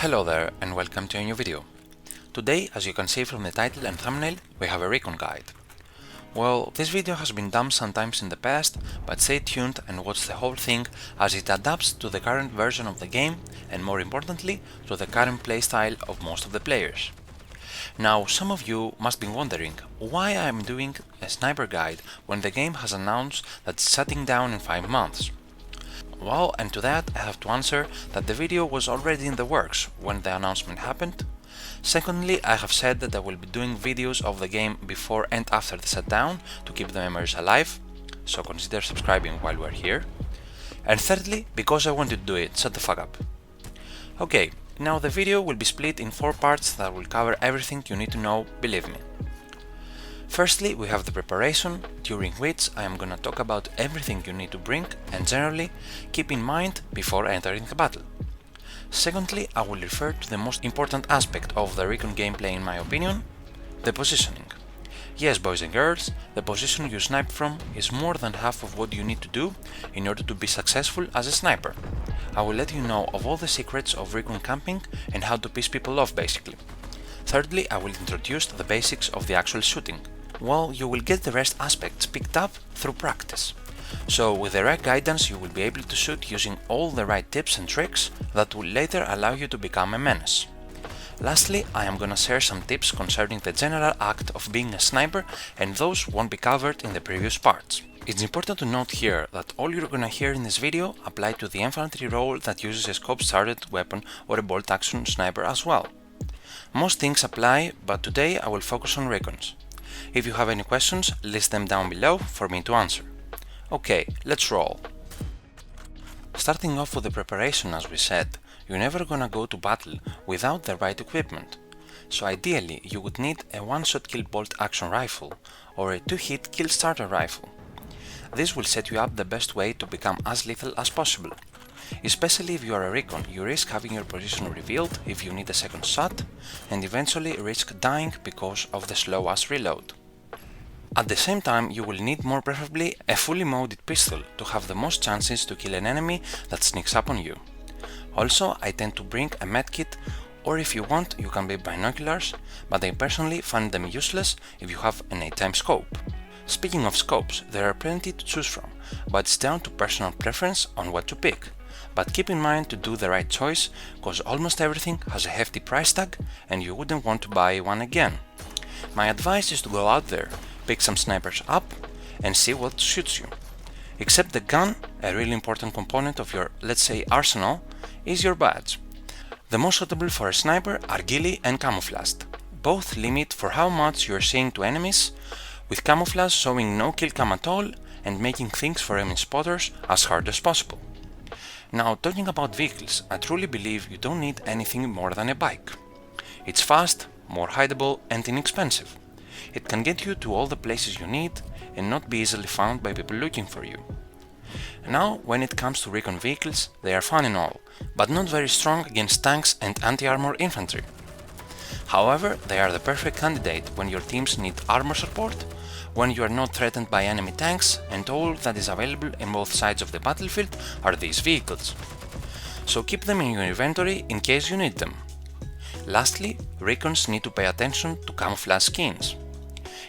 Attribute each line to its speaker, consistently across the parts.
Speaker 1: Hello there and welcome to a new video. Today, as you can see from the title and thumbnail, we have a recon guide. Well, this video has been done sometimes in the past, but stay tuned and watch the whole thing as it adapts to the current version of the game and more importantly, to the current playstyle of most of the players. Now, some of you must be wondering why I am doing a sniper guide when the game has announced that it's shutting down in 5 months. Well, and to that I have to answer that the video was already in the works when the announcement happened. Secondly, I have said that I will be doing videos of the game before and after the shutdown to keep the memories alive, so consider subscribing while we're here. And thirdly, because I wanted to do it, shut the fuck up. Okay, now the video will be split in 4 parts that will cover everything you need to know, believe me. Firstly, we have the preparation, during which I am gonna talk about everything you need to bring and generally keep in mind before entering the battle. Secondly, I will refer to the most important aspect of the recon gameplay in my opinion, the positioning. Yes, boys and girls, the position you snipe from is more than half of what you need to do in order to be successful as a sniper. I will let you know of all the secrets of recon camping and how to piss people off basically. Thirdly, I will introduce the basics of the actual shooting. Well, you will get the rest aspects picked up through practice. So with the right guidance you will be able to shoot using all the right tips and tricks that will later allow you to become a menace. Lastly, I am gonna share some tips concerning the general act of being a sniper and those won't be covered in the previous parts. It's important to note here that all you're gonna hear in this video apply to the infantry role that uses a scope-started weapon or a bolt-action sniper as well. Most things apply, but today I will focus on recons. If you have any questions, list them down below for me to answer. Okay, let's roll. Starting off with the preparation, as we said, you're never gonna go to battle without the right equipment. So ideally, you would need a one-shot kill bolt action rifle or a 2-hit kill starter rifle. This will set you up the best way to become as lethal as possible. Especially if you are a recon, you risk having your position revealed if you need a second shot, and eventually risk dying because of the slow-ass reload. At the same time, you will need more preferably a fully modded pistol to have the most chances to kill an enemy that sneaks up on you. Also, I tend to bring a medkit, or if you want, you can buy binoculars, but I personally find them useless if you have a nighttime scope. Speaking of scopes, there are plenty to choose from, but it's down to personal preference on what to pick. But keep in mind to do the right choice, cause almost everything has a hefty price tag and you wouldn't want to buy one again. My advice is to go out there, pick some snipers up and see what suits you. Except the gun, a really important component of your, let's say, arsenal, is your badge. The most suitable for a sniper are ghillie and camouflaged. Both limit for how much you are seeing to enemies, with camouflage showing no kill cam at all and making things for enemy spotters as hard as possible. Now, talking about vehicles, I truly believe you don't need anything more than a bike. It's fast, more hideable and inexpensive. It can get you to all the places you need and not be easily found by people looking for you. Now, when it comes to recon vehicles, they are fun and all, but not very strong against tanks and anti-armor infantry. However, they are the perfect candidate when your teams need armor support, when you are not threatened by enemy tanks, and all that is available in both sides of the battlefield are these vehicles. So keep them in your inventory in case you need them. Lastly, recons need to pay attention to camouflage skins.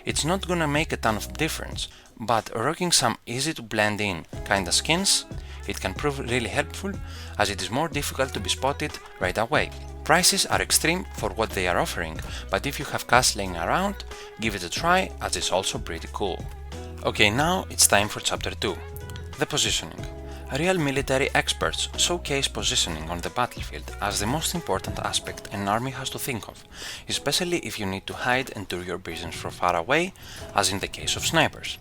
Speaker 1: It's not gonna make a ton of difference, but rocking some easy to blend in kinda skins, it can prove really helpful as it is more difficult to be spotted right away. Prices are extreme for what they are offering, but if you have cash laying around, give it a try as it's also pretty cool. Okay, now it's time for chapter 2, the positioning. Real military experts showcase positioning on the battlefield as the most important aspect an army has to think of, especially if you need to hide and do your business from far away, as in the case of snipers.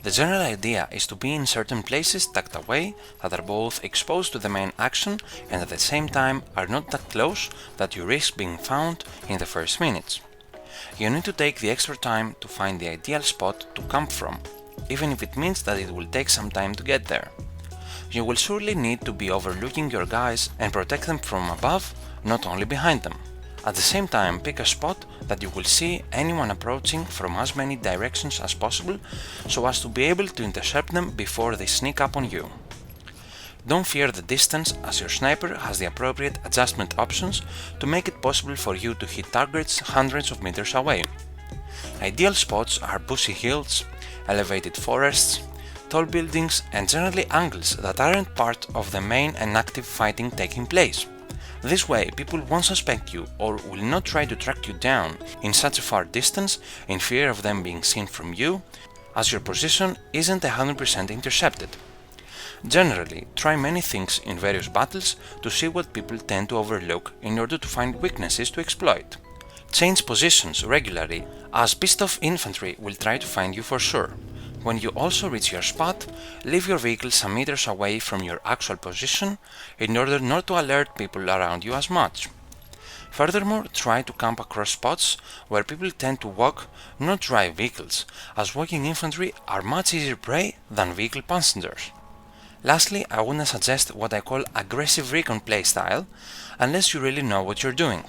Speaker 1: The general idea is to be in certain places tucked away that are both exposed to the main action and at the same time are not that close that you risk being found in the first minutes. You need to take the extra time to find the ideal spot to camp from, even if it means that it will take some time to get there. You will surely need to be overlooking your guys and protect them from above, not only behind them. At the same time, pick a spot that you will see anyone approaching from as many directions as possible so as to be able to intercept them before they sneak up on you. Don't fear the distance, as your sniper has the appropriate adjustment options to make it possible for you to hit targets hundreds of meters away. Ideal spots are bushy hills, elevated forests, tall buildings, and generally angles that aren't part of the main and active fighting taking place. This way, people won't suspect you or will not try to track you down in such a far distance in fear of them being seen from you, as your position isn't 100% intercepted. Generally, try many things in various battles to see what people tend to overlook in order to find weaknesses to exploit. Change positions regularly, as pissed off infantry will try to find you for sure. When you also reach your spot, leave your vehicle some meters away from your actual position in order not to alert people around you as much. Furthermore, try to camp across spots where people tend to walk, not drive vehicles, as walking infantry are much easier prey than vehicle passengers. Lastly, I wouldn't suggest what I call aggressive recon playstyle unless you really know what you're doing.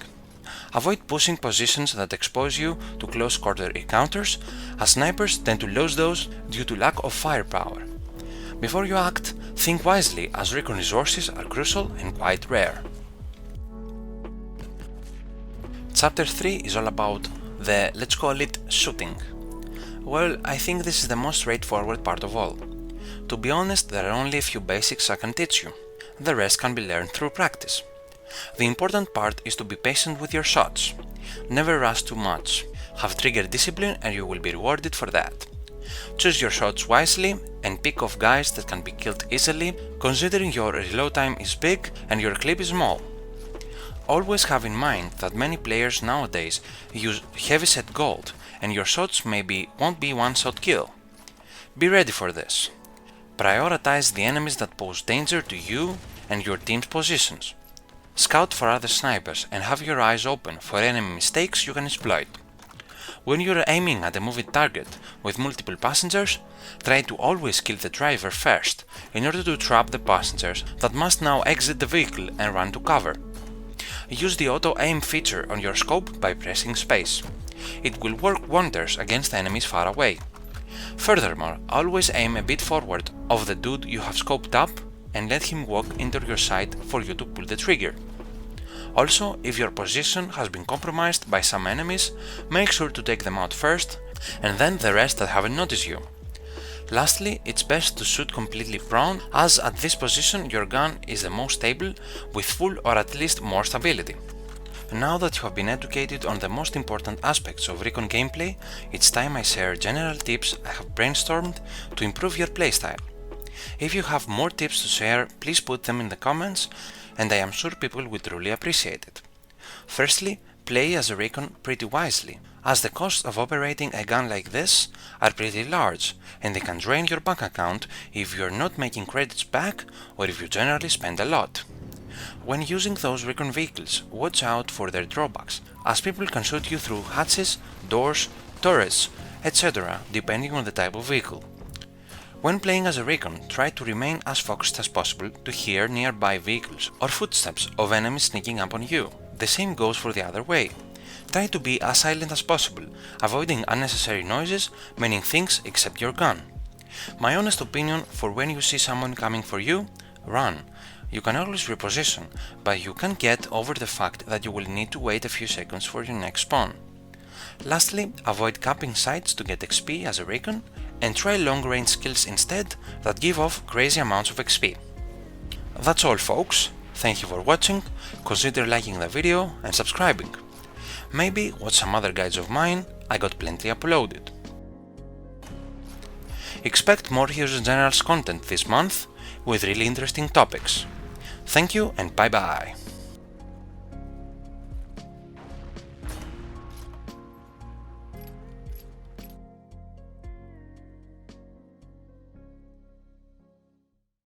Speaker 1: Avoid pushing positions that expose you to close quarter encounters, as snipers tend to lose those due to lack of firepower. Before you act, think wisely, as recon resources are crucial and quite rare. Chapter 3 is all about the, let's call it, shooting. Well, I think this is the most straightforward part of all. To be honest, there are only a few basics I can teach you. The rest can be learned through practice. The important part is to be patient with your shots. Never rush too much. Have trigger discipline and you will be rewarded for that. Choose your shots wisely and pick off guys that can be killed easily, considering your reload time is big and your clip is small. Always have in mind that many players nowadays use heavyset gold and your shots won't be one-shot kill. Be ready for this. Prioritize the enemies that pose danger to you and your team's positions. Scout for other snipers and have your eyes open for enemy mistakes you can exploit. When you're aiming at a moving target with multiple passengers, try to always kill the driver first in order to trap the passengers that must now exit the vehicle and run to cover. Use the auto aim feature on your scope by pressing space. It will work wonders against enemies far away. Furthermore, always aim a bit forward of the dude you have scoped up and let him walk into your sight for you to pull the trigger. Also, if your position has been compromised by some enemies, make sure to take them out first and then the rest that haven't noticed you. Lastly, it's best to shoot completely prone, as at this position your gun is the most stable with full or at least more stability. Now that you have been educated on the most important aspects of recon gameplay, it's time I share general tips I have brainstormed to improve your playstyle. If you have more tips to share, please put them in the comments and I am sure people will truly appreciate it. Firstly, play as a recon pretty wisely, as the costs of operating a gun like this are pretty large and they can drain your bank account if you're not making credits back or if you generally spend a lot. When using those recon vehicles, watch out for their drawbacks, as people can shoot you through hatches, doors, turrets, etc. depending on the type of vehicle. When playing as a recon, try to remain as focused as possible to hear nearby vehicles or footsteps of enemies sneaking up on you. The same goes for the other way. Try to be as silent as possible, avoiding unnecessary noises, meaning things except your gun. My honest opinion for when you see someone coming for you, run. You can always reposition, but you can get over the fact that you will need to wait a few seconds for your next spawn. Lastly, avoid capping sites to get XP as a recon, and try long-range skills instead that give off crazy amounts of XP. That's all folks, thank you for watching, consider liking the video and subscribing. Maybe watch some other guides of mine, I got plenty uploaded. Expect more Heroes and Generals content this month with really interesting topics. Thank you and bye bye.